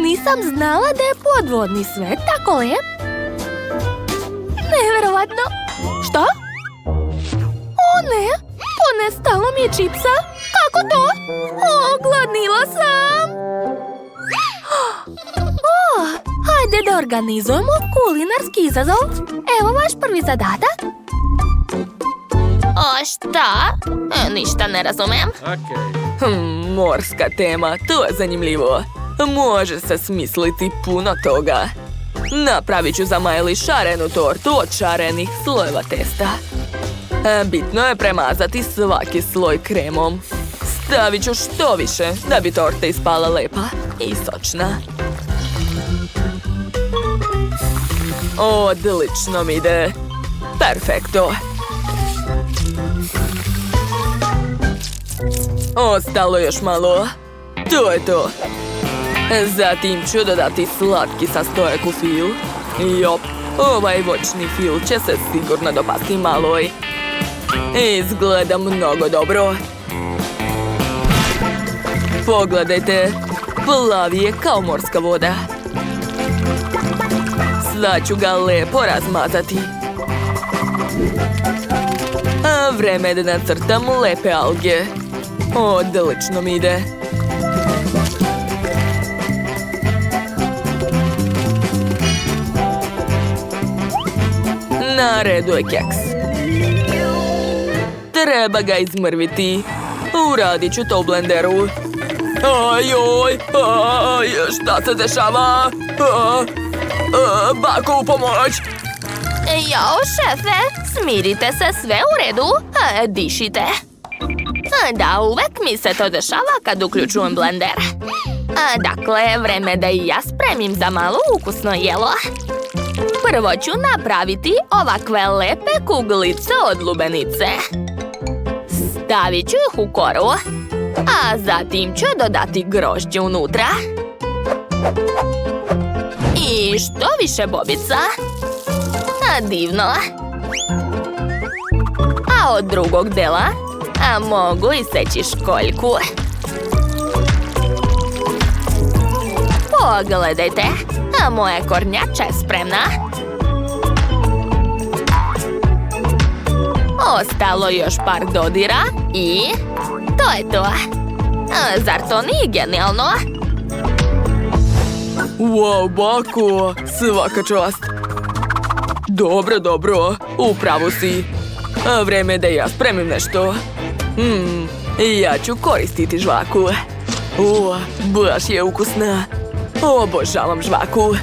Nisam znala da je podvodni svet tako lep. Nevjerovatno. Šta? O ne, ponestalo mi je čipsa. Kako to? O, gladnila sam. O, hajde da organizujemo kulinarski izazov. Evo vaš prvi zadatak. O, šta? Ništa ne razumem. Morska tema, to je zanimljivo. Može se smisliti puno toga. Napravit ću za Miley šarenu tortu od šarenih slojeva testa. Bitno je premazati svaki sloj kremom. Stavit ću što više da bi torta ispala lepa i sočna. Odlično mi ide. Perfekto. Ostalo još malo. To je to. Zatim ću dodati slatki sastojak u fil. Jop, ovaj voćni fil će se sigurno dopasti Maloj. Izgleda mnogo dobro. Pogledajte, plavi je kao morska voda. Sad ću ga lepo razmazati. A vreme je da nacrtam lepe alge. Odlično mi ide. Na redu je keks. Treba ga izmrviti. Uradit ću to u blenderu. Ajoj, šta se dešava? Bako, u pomoć! Jao, šefe, smirite se, sve u redu, dišite. Da, uvek mi se to dešava kad uključujem blender. Dakle, vreme da i ja spremim za malo ukusno jelo. Prvo ću napraviti ovakve lepe kuglice od lubenice. Stavit ću ih u koru, a zatim ću dodati grožđe unutra. I što više bobica. Divno. A od drugog dela mogu iseći školjku. Pogledajte, moja kornjača je spremna. Ostalo još par dodira i to je to. Zar to nije genijalno? Wow, Bako, svaka čast. Dobro, upravo si. Vreme je da ja spremim nešto. Ja ću koristiti žvaku. Baš je ukusna. Obožavam žvaku.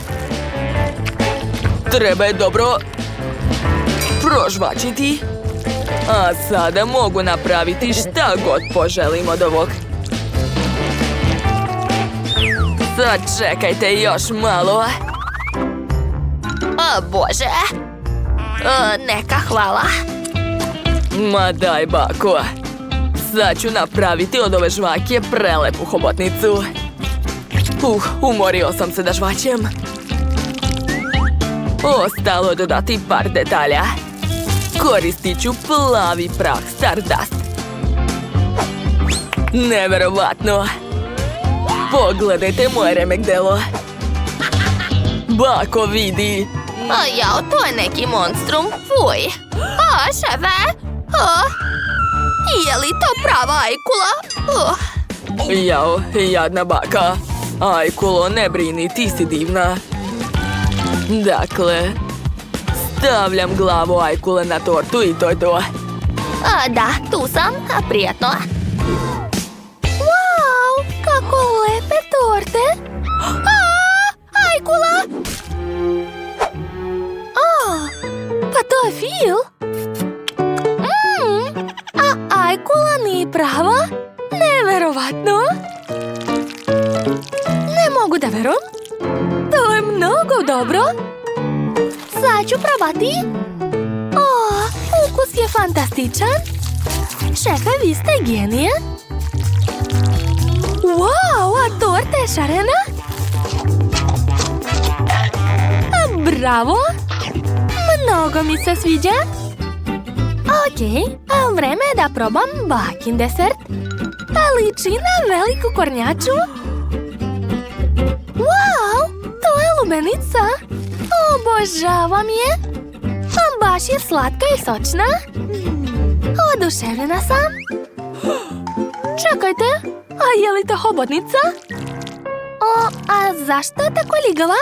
Treba je dobro prožvačiti. A sada mogu napraviti šta god poželim od ovog. Sad čekajte još malo. O Bože! Neka hvala. Ma daj, Bako. Sad ću napraviti od ove žvake prelepu hobotnicu. Umorio sam se da žvaćem. Ostalo je dodati par detalja. Koristit ću plavi prah Stardust. Neverovatno. Pogledajte moje remek delo. Bako, vidi. Jao, to je neki monstrum, fuj. Šefe, je li to prava ajkula? Jao, jadna baka. Ajkulo, ne brini, ti si divna. Dakle, stavljam glavu ajkule na tortu i to je to. Da, tu sam, prijatno. Wow, kako lepe torte. Ajkula! Pa to je fil. A ajkula nije prava? Neverovatno. Ne mogu da verujem. To je mnogo dobro. Sad ću probati. Ukus je fantastičan. Šefe, vi ste genije. Wow, a torta je šarena? Bravo. Mnogo mi se sviđa. Ok, vreme je da probam bakin desert. Liči na veliku kornjaču. Wow! lubenica. Obožavam je. Baš je slatka i sočna. Oduševljena sam. Čekajte, a je li to hobotnica? A zašto je tako ligava?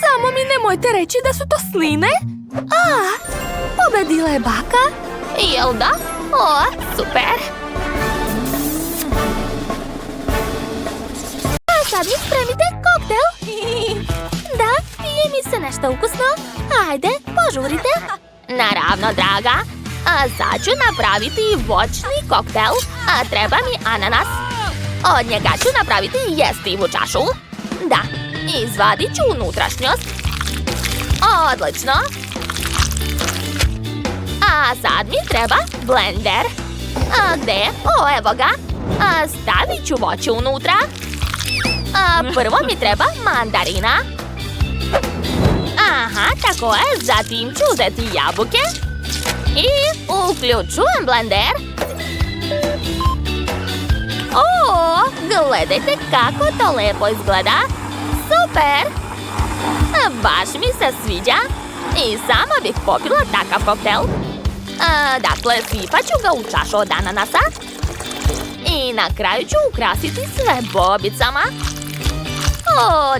Samo mi nemojte reći da su to sline. Pobedila je baka. Jel da? Super! A sad mi spremite koktel. Da, pije mi se nešto ukusno. Ajde, požurite. Naravno, draga. A sad ću napraviti voćni koktel. A treba mi ananas. Od njega ću napraviti jestivu čašu. Da, izvadit ću unutrašnjost. Odlično. A sad mi treba blender. A gde je? Evo ga. A stavit ću voće unutra. A prvo mi treba mandarina. Aha, tako je. Zatim ću uzeti jabuke. I uključujem blender. Gledajte kako to lepo izgleda. Super! Baš mi se sviđa. I sama bih popila takav koktel. Dakle, sipat ću ga u čašu od ananasa. I na kraju ću ukrasiti sve bobicama.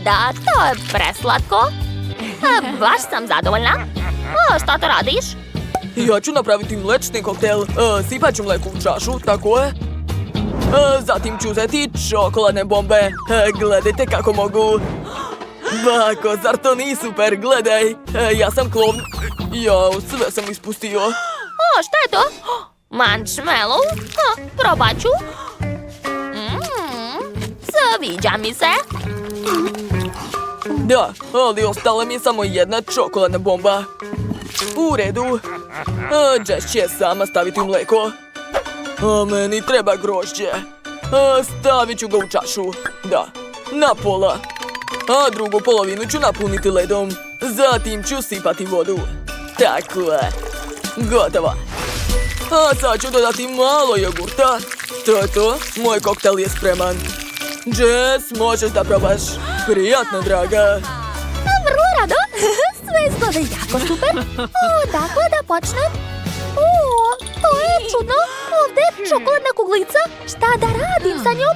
Da, to je preslatko. Baš sam zadovoljna. Šta to radiš? Ja ću napraviti mlečni koktel. Sipat ću mleko u čašu, tako je. Zatim ću uzeti čokoladne bombe. Gledajte kako mogu. Bako, zar to nije super? Gledaj. Ja sam klovn. Jao, sve sam ispustio. Šta je to? Marshmallow? Probat ću. Sviđa mi se. Da, ali ostala mi je samo jedna čokoladna bomba. U redu. Jess će sama staviti u mleko. A meni treba grožđe. Stavit ću ga u čašu. Da, na pola. A drugu polovinu ću napuniti ledom. Zatim ću sipati vodu. Tako je. Gotovo. A sad ću dodati malo jogurta. To je to. Moj koktel je spreman. Jess, možeš da probaš. Prijatno, draga. Vrlo rado. Sve izgleda jako super. Dakle, da počnem. To je čudno. Ovdje je čokoladna kuglica. Šta da radim sa njom?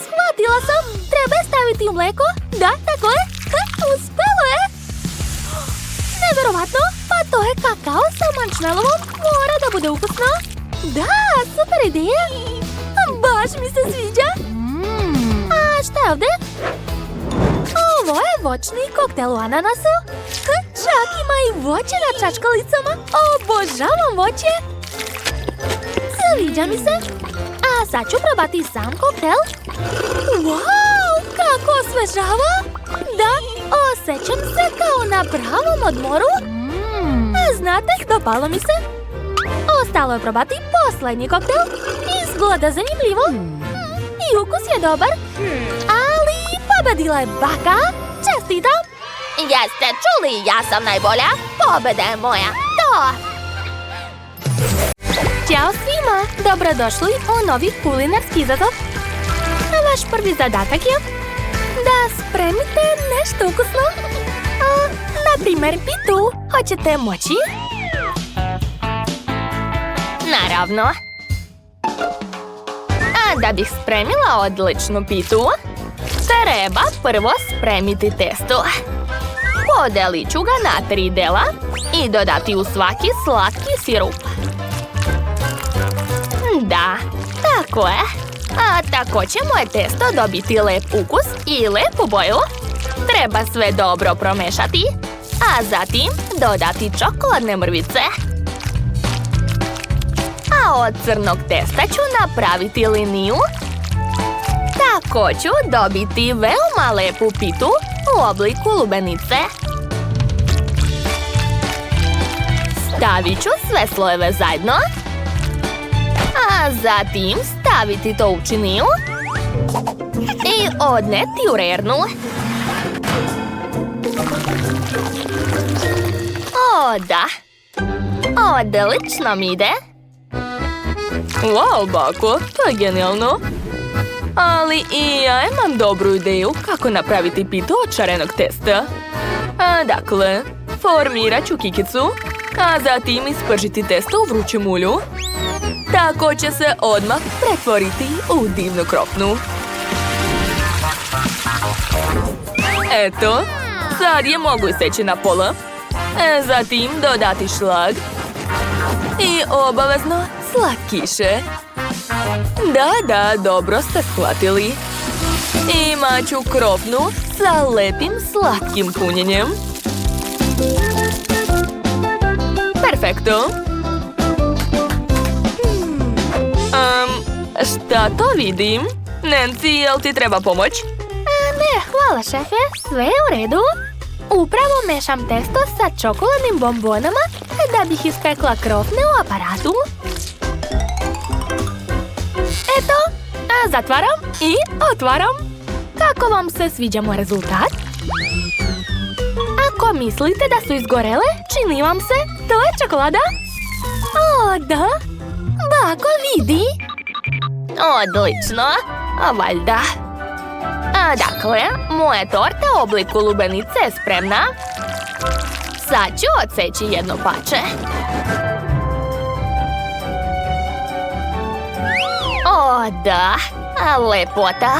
Shvatila sam. Treba je staviti u mleko. Da, tako je. Uspelo je. Neverovatno. Pa to je kakao sa marshmallowom. Mora da bude ukusno. Da, super ideja. Baš mi se sviđa. A šta je ovdje? Ovo je voćni koktel u ananasu. Čak ima i voće na čačkalicama. Obožavam voće. Sviđa mi se. A sad ću probati sam koktel. Wow, kako osvežava. Da, osjećam se kao na pravom odmoru. Znate, dopalo mi se. Ostalo je probati posljednji koktel. Izgleda zanimljivo. I ukus je dobar. Ali pobedila je baka. Čestitam. Jeste čuli, ja sam najbolja. Pobeda je moja. To! Ćao svima. Dobrodošli u novi kulinarski izazov. Vaš prvi zadatak je da spremite nešto ukusno. Na primjer, pitu. Hoćete moći? Naravno. A da bih spremila odličnu pitu, treba prvo spremiti testo. Podelit ću ga na 3 dela i dodati u svaki slatki sirup. Da, tako je. A tako će moje testo dobiti lep ukus i lepu boju. Treba sve dobro promešati, a zatim dodati čokoladne mrvice. A od crnog testa ću napraviti liniju. Tako ću dobiti veoma lepu pitu u obliku lubenice. Stavit ću sve slojeve zajedno. A zatim staviti to u činiju i odneti u rernu. Da. Odlično mi ide. Wow, bako, to je genijalno. Ali i ja imam dobru ideju kako napraviti pitu od šarenog testa. Dakle, formirat ću kikicu, a zatim ispržiti testo u vrućem ulju. Tako će se odmah pretvoriti u divnu krofnu. Eto, sad je mogu iseći na pola. Zatim dodati šlag. I obavezno slatkiše. Da, dobro ste shvatili. Imat ću krofnu sa lepim slatkim punjenjem. Perfekto. Šta to vidim? Nancy, jel ti treba pomoć? Ne, hvala šefe, sve je u redu. Upravo mešam testo sa čokoladnim bombonama da bih ispekla krofne u aparatu. Eto, zatvaram i otvaram. Kako vam se sviđa moj rezultat? Ako mislite da su izgorele, čini vam se, to je čokolada? O, da. Bako, vidi. Odlično, valjda. Dakle, moja torta u obliku lubenice je spremna. Sad ću odseći jedno pače. O, da, lepota.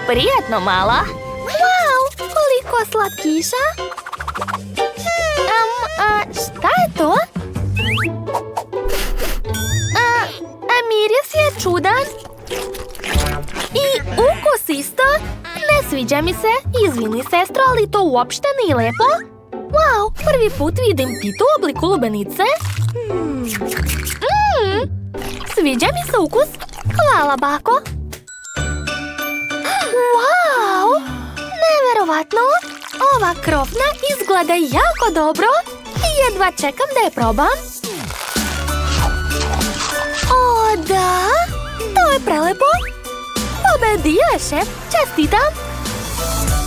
Prijetno mala. Wow, koliko slatkiša. Šta je to? Miris je čudan. I ukus isto. Ne sviđa mi se. Izvini, sestro, ali to uopšte nije lepo. Wow, prvi put vidim pitu u obliku lubenice. Sviđa mi se ukus. Hvala, bako. Wow, neverovatno. Ova krofna izgleda jako dobro. Jedva čekam da je probam. O, da. To je prelepo. Pobedio je šef. Čestitam.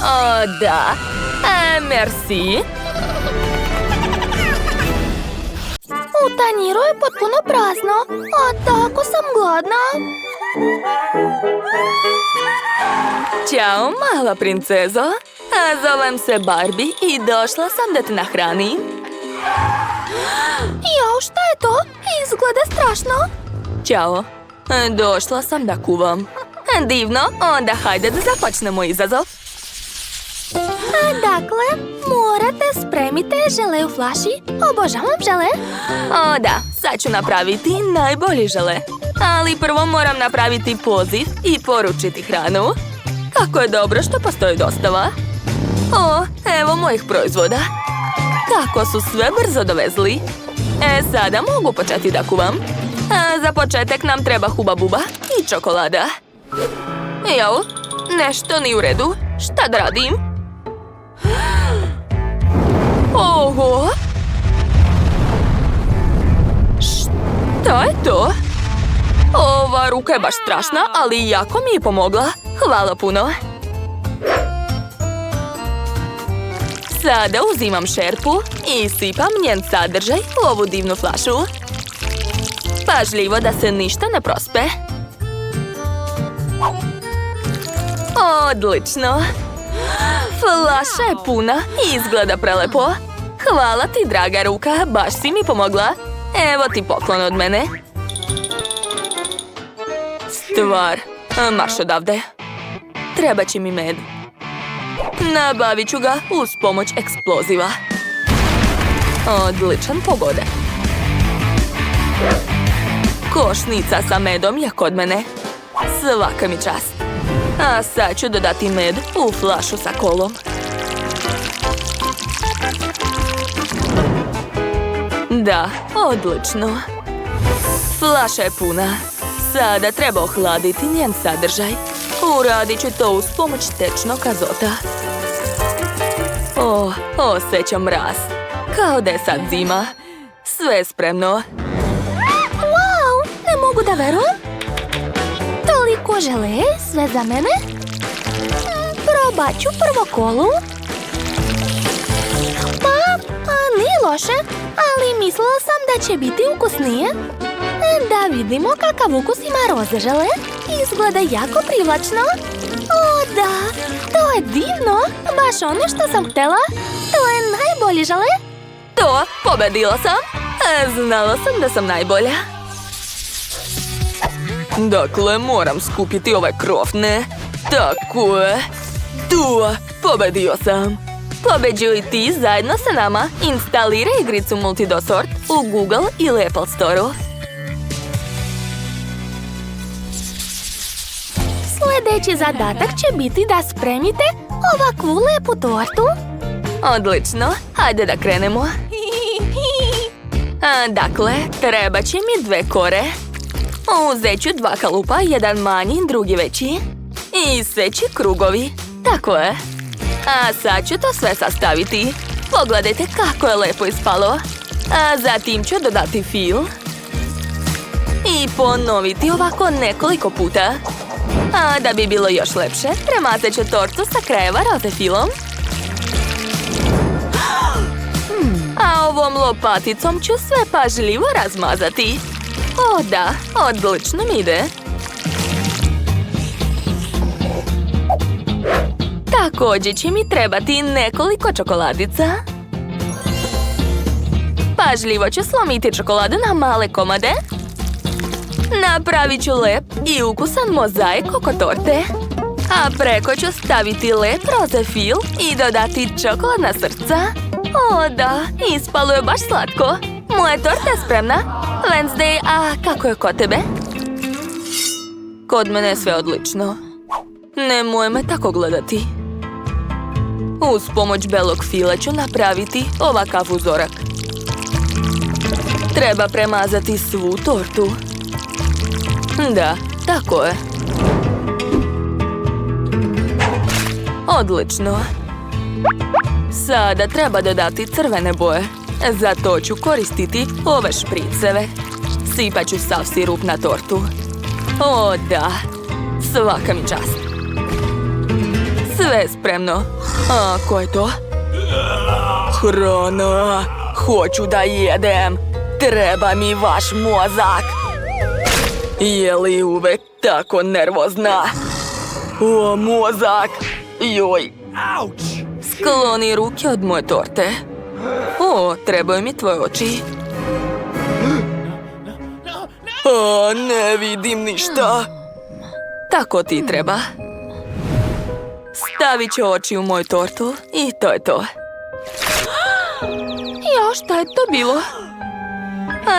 O, da. Merci. U tanjiru je potpuno prazno. A tako sam gladna. Ćao, mala princezo. Zovem se Barbie i došla sam da te nahranim. Jao, šta je to? Izgleda strašno. Ćao. Došla sam da kuvam. Divno, onda hajde da započnemo izazov. Dakle, morate spremiti žele u flaši. Obožavam žele. O da, sad ću napraviti najbolji žele. Ali prvo moram napraviti poziv i poručiti hranu. Kako je dobro što postoji dostava. O, evo mojih proizvoda. Kako su sve brzo dovezli. Sada mogu početi da kuvam. Za početak nam treba Huba Buba i čokolada. Jao, nešto nije u redu. Šta da radim? Oho! Šta je to? Ova ruka je baš strašna, ali jako mi je pomogla. Hvala puno. Sada uzimam šerpu i sipam njen sadržaj u ovu divnu flašu. Pažljivo da se ništa ne prospe. Odlično! Flaša je puna i izgleda prelepo. Hvala ti, draga ruka, baš si mi pomogla. Evo ti poklon od mene. Stvar, marš odavde. Treba će mi med. Nabavit ću ga uz pomoć eksploziva. Odličan pogodak. Košnica sa medom je kod mene. Svaka mi čast. A sad ću dodati med u flašu sa kolom. Da, odlično. Flaša je puna. Sada treba ohladiti njen sadržaj. Uradit ću to uz pomoć tečnog azota. Osjećam mraz. Kao da je sad zima. Sve je spremno. Wow, ne mogu da verujem. Toliko žele, sve za mene. Probat ću prvo kolu. Nije loše, ali mislila sam da će biti ukusnije. Da vidimo kakav ukus ima roze žele Izgleda jako privlačno. O, da, to je divno. Baš ono što sam htjela. To je najbolji žele. To, pobedila sam. Znala sam da sam najbolja. Dakle, moram skupiti ovaj krov, ne? Tako je. Tu, pobedio sam. Pobeđuj ti zajedno sa nama. Instaliraj igricu Multidosort u Google ili Apple Store-u. Sljedeći zadatak će biti da spremite ovakvu lepu tortu. Odlično, hajde da krenemo. Dakle, treba će mi 2 kore. Uzet ću 2 kalupa, jedan manji, drugi veći. I iseći krugovi. Tako je. A sad ću to sve sastaviti. Pogledajte kako je lepo ispalo. A zatim ću dodati fil. I ponoviti ovako nekoliko puta. A da bi bilo još lepše, premazat ću tortu sa krajeva roze filom. A ovom lopaticom ću sve pažljivo razmazati. O da, odlično mi ide. Također će mi trebati nekoliko čokoladica. Pažljivo ću slomiti čokoladu na male komade. Napravit ću lep i ukusan mozaik oko torte. A preko ću staviti lep roze fil i dodati čokoladna srca. O da, ispalo je baš slatko. Moja torta je spremna. Wednesday, a kako je kod tebe? Kod mene je sve odlično. Nemoj me tako gledati. Uz pomoć belog fila ću napraviti ovakav uzorak. Treba premazati svu tortu. Da, tako je. Odlično. Sada treba dodati crvene boje. Za to ću koristiti ove špriceve. Sipat ću sav sirup na tortu. O da, svaka mi čast. Sve je spremno. A ko je to? Hrana, hoću da jedem. Treba mi vaš mozak. Je li uvek tako nervozna? O, mozak! Joj! Skloni ruke od moje torte. O, trebaju mi tvoje oči. O, ne vidim ništa. Tako ti treba. Stavit ću oči u moju tortu i to je to. Jo, šta je to bilo?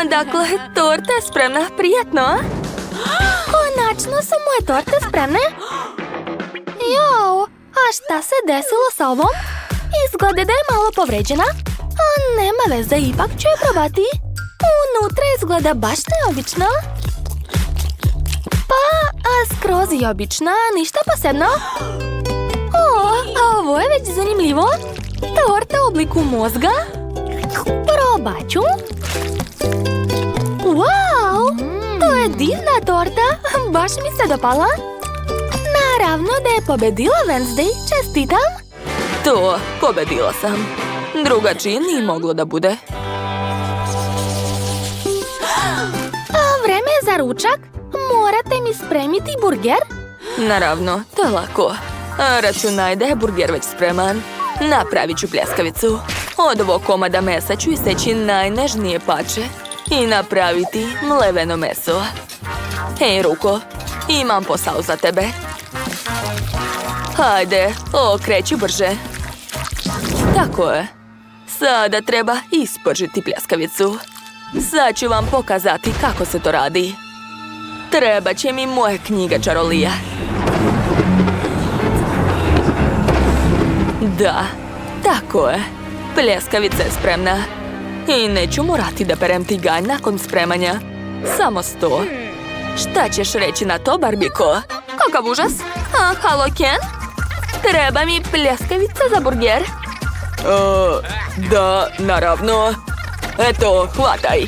Dakle, torta je spremna, prijatno. Konačno su moje torte spremne. Jo, a šta se desilo sa ovom? Izgleda da je malo povređena. A nema veze, ipak ću je probati. Unutra izgleda baš neobično. Pa, skroz i obična, ništa posebno. O, a ovo je već zanimljivo. Torta u obliku mozga. Probat ću. Wow, to je divna torta. Baš mi se dopala. Naravno da je pobedila Wednesday. Čestitam. To, pobedila sam. Drugačije nije moglo da bude. Vreme je za ručak. Morate mi spremiti burger. Naravno, to je lako. Računaj da je burger već spreman. Napravit ću pljeskavicu. Od ovog komada mesa ću iseći najnežnije pače i napraviti mleveno meso. Hej, Ruko, imam posao za tebe. Hajde, okreći brže. Tako je. Sada treba ispržiti pljeskavicu. Sad ću vam pokazati kako se to radi. Treba će mi moja knjiga čarolija. Da, tako je. Pljeskavica je spremna. I neću morati da perem tiganj nakon spremanja. Samo 100. Šta ćeš reći na to, Barbiko? Kakav užas? Halo, Ken? Treba mi pljeskavica za burger. Da, naravno. Eto, hvataj.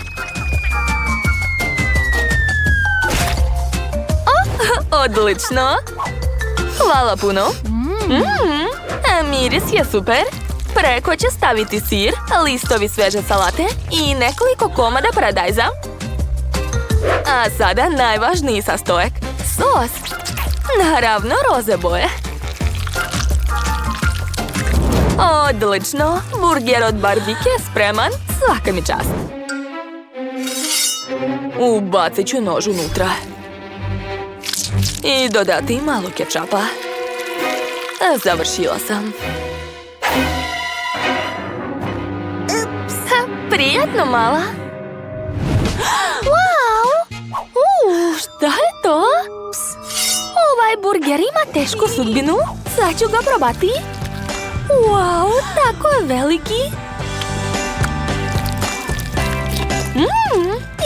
Odlično. Hvala puno. Miris je super. Preko će staviti sir, listovi sveže salate i nekoliko komada paradajza. A sada najvažniji sastojak. sos. Naravno, roze boje. Odlično, burger od barbike spreman, svaka mi čast. Ubacit ću nož unutra. I dodati malo kečapa. Završila sam. Prijatno, mala. Wow! Šta je to? Ovaj burger ima tešku sudbinu. Sad ću ga probati. Wow, tako je veliki.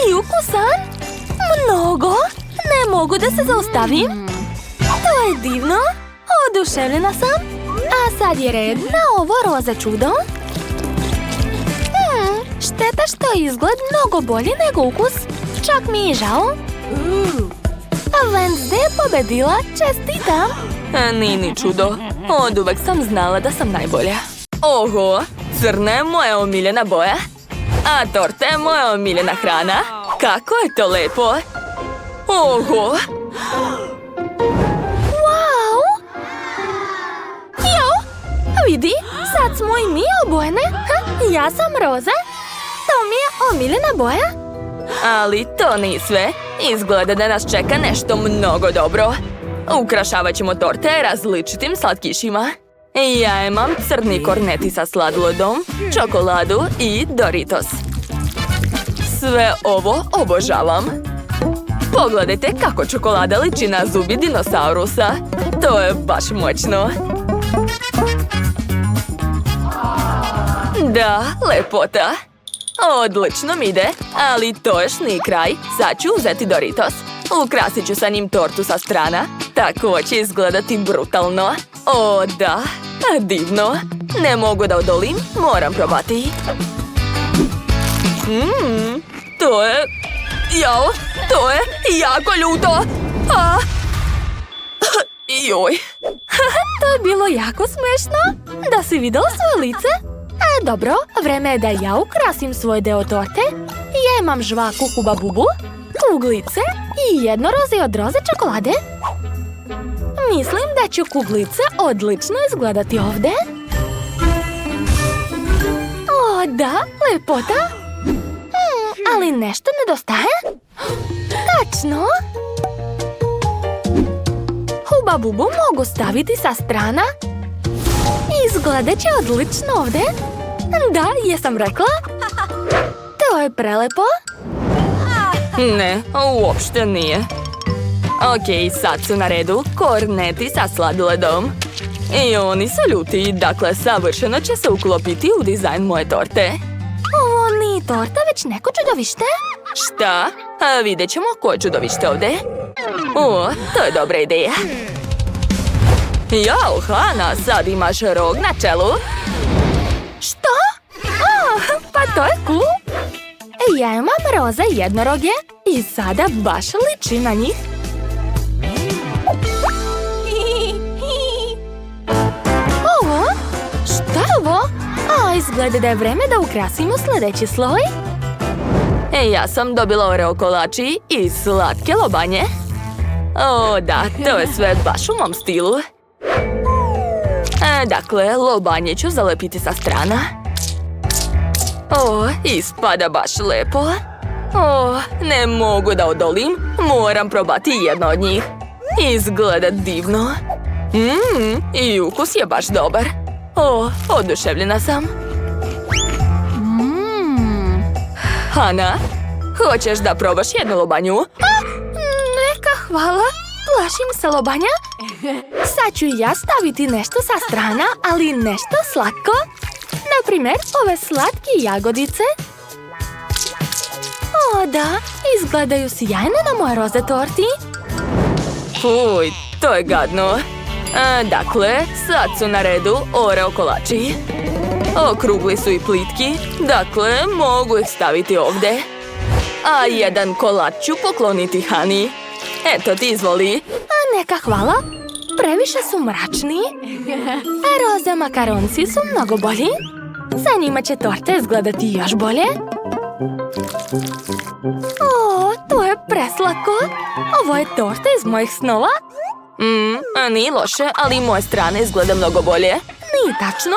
I ukusan. Mnogo. Ne mogu da se zaustavim. To je divno. Oduševljena sam. A sad je red na ovo roze čudo. Šteta što je izgled mnogo bolji nego ukus. Čak mi je žao. Wednesday je pobedila. Čestitam. Nije ni čudo. Oduvek sam znala da sam najbolja. Oho, crna je moja omiljena boja. A torta je moja omiljena hrana. Kako je to lepo. Oho. Wow! Jo, vidi, sad smo i mi obojene. Ja sam roza. To mi je omiljena boja. Ali to nije sve. Izgleda da nas čeka nešto mnogo dobro. Ukrašavat ćemo torte različitim slatkišima. Ja imam crni korneti sa sladolodom, čokoladu i Doritos. Sve ovo obožavam. Pogledajte kako čokolada liči na zubi dinosaurusa. To je baš moćno. Da, lepota. Odlično mi ide, ali to još nije kraj. Sad ću uzeti Doritos. Ukrasit ću sa njim tortu sa strana. Tako će izgledati brutalno. O, da, divno. Ne mogu da odolim, moram probati. To je... Jao, to je jako ljuto. Joj. To je bilo jako smešno. Da si vidjela svoje lice? Dobro, vreme je da ja ukrasim svoj deo torte. Ja imam žvaku Huba Bubu, kuglice i jednorozi od roze čokolade. Mislim da će kuglice odlično izgledati ovdje. O, da, lepota. Ali nešto nedostaje. Tačno. Huba Bubu mogu staviti sa strana. Izgledat će odlično ovdje. Da, jesam rekla. To je prelepo. Ne, uopšte nije. Ok, sad su na redu korneti sa sladoledom. I oni su ljuti, dakle savršeno će se uklopiti u dizajn moje torte. Ovo nije torta, već neko čudovište. Šta? Vidjet ćemo ko je čudovište ovdje. O, to je dobra ideja. Jao, Hana, sad imaš rog na čelu. Što? Pa to je cool. Ja imam roze jednoroge i sada baš liči na njih. Ovo? Šta je ovo? Izgleda da je vreme da ukrasimo sljedeći sloj. Ja sam dobila oreo kolači i slatke lobanje. O, da, to je sve baš u mom stilu. Dakle, lobanje ću zalepiti sa strana. O, ispada baš lepo. O, ne mogu da odolim. Moram probati jedno od njih. Izgleda divno. I ukus je baš dobar. O, oduševljena sam. Hana, hoćeš da probaš jednu lobanju? Neka, hvala. Plašim se lobanja. Sad ću ja staviti nešto sa strana, ali nešto slatko. Naprimjer, ove slatke jagodice. O, da, izgledaju sjajno na moje roze torti. Fuj, to je gadno. Dakle, sad su na redu oreo kolači. Okrugli su i plitki, dakle, mogu ih staviti ovdje. A jedan kolač ću pokloniti Hani. Eto ti izvoli. Neka, hvala. Previše su mračni. A roze makaronci su mnogo bolji. Sa njima će torta izgledati još bolje. O, To je preslatko. Ovo je torta iz mojih snova. Nije loše, ali moje strane izgleda mnogo bolje. Nije tačno.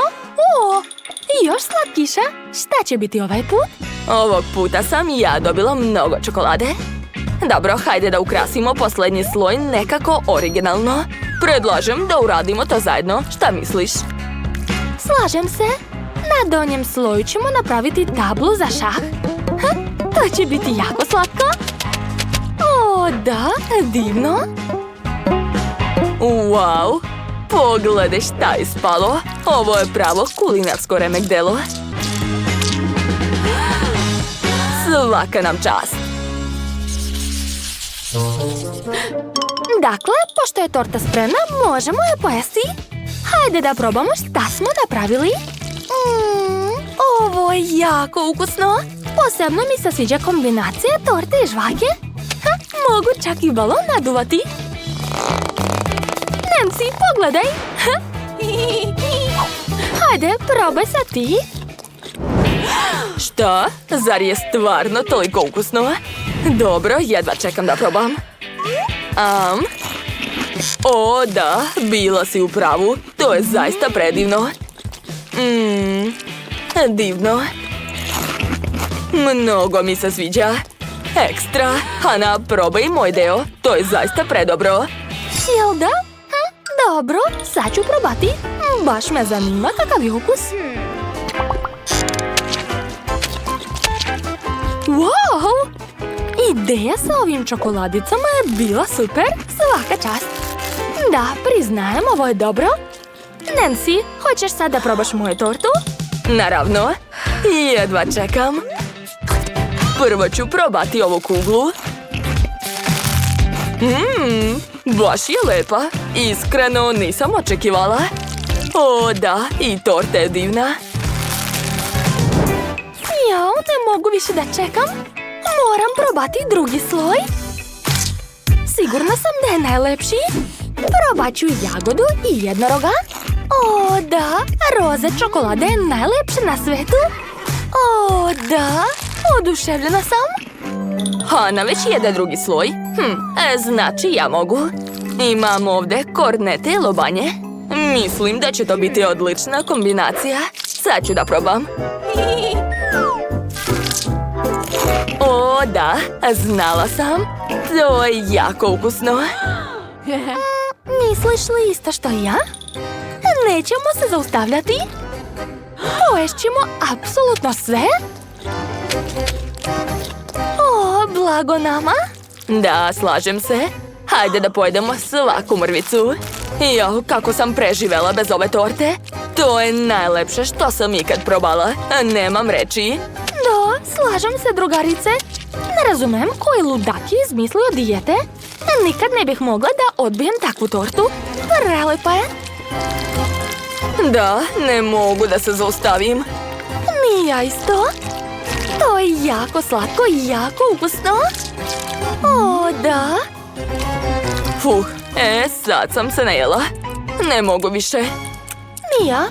I još slatkiša. Šta će biti ovaj put? Ovog puta sam i ja dobila mnogo čokolade. Dobro, hajde da ukrasimo posljednji sloj nekako originalno. Predlažem da uradimo to zajedno. Šta misliš? Slažem se. Na donjem sloju ćemo napraviti tablu za šah. To će biti jako slatko. O, da, divno. Wow, pogledaj šta je ispalo. Ovo je pravo kulinarsko remek delo. Svaka nam čast. Dakle, pošto je torta spremna, možemo je pojesti. Hajde da probamo šta smo napravili. Ovo je jako ukusno. Posebno mi se sviđa kombinacija torte i žvake. Mogu čak i balon naduvati. Nancy, pogledaj. Hajde, probaj sad ti. Šta? Zar je stvarno toliko ukusno? Dobro, jedva čekam da probam. O, da, bila si u pravu. To je zaista predivno. Divno. Mnogo mi se sviđa. Ekstra. Hana, probaj moj deo. To je zaista predobro. Jel da? Dobro, sad ću probati. Baš me zanima kakav je ukus. Wow! Ideja sa ovim čokoladicama je bila super. Svaka čast. Da, priznajem, ovo je dobro. Nancy, hoćeš sad da probaš moju tortu? Naravno. Jedva čekam. Prvo ću probati ovu kuglu. Baš je lepa. Iskreno nisam očekivala. O, da, i torta je divna. Jao, ne mogu više da čekam. Moram probati drugi sloj. Sigurna sam da je najlepši. Probat ću jagodu i jednoroga. O, da, roze čokolade je najlepše na svetu. O, da, oduševljena sam. Hana već jede drugi sloj. Znači ja mogu. Imam ovdje kornete i lobanje. Mislim da će to biti odlična kombinacija. Sad ću da probam. O, da, znala sam. To je jako ukusno. Misliš li isto što i ja? Nećemo se zaustavljati. Poješćemo apsolutno sve. O, blago nama. Da, slažem se. Hajde da pojedemo svaku mrvicu. Jo, kako sam preživela bez ove torte. To je najlepše što sam ikad probala. Nemam reči. Da, slažem se, drugarice. Ne razumem koji ludak je izmislio dijete. Nikad ne bih mogla da odbijem takvu tortu. Prelepa je. Da, ne mogu da se zaustavim. Ni ja isto. To je jako slatko i jako ukusno. O, da. Sad sam se najela. Ne mogu više. Ni ja.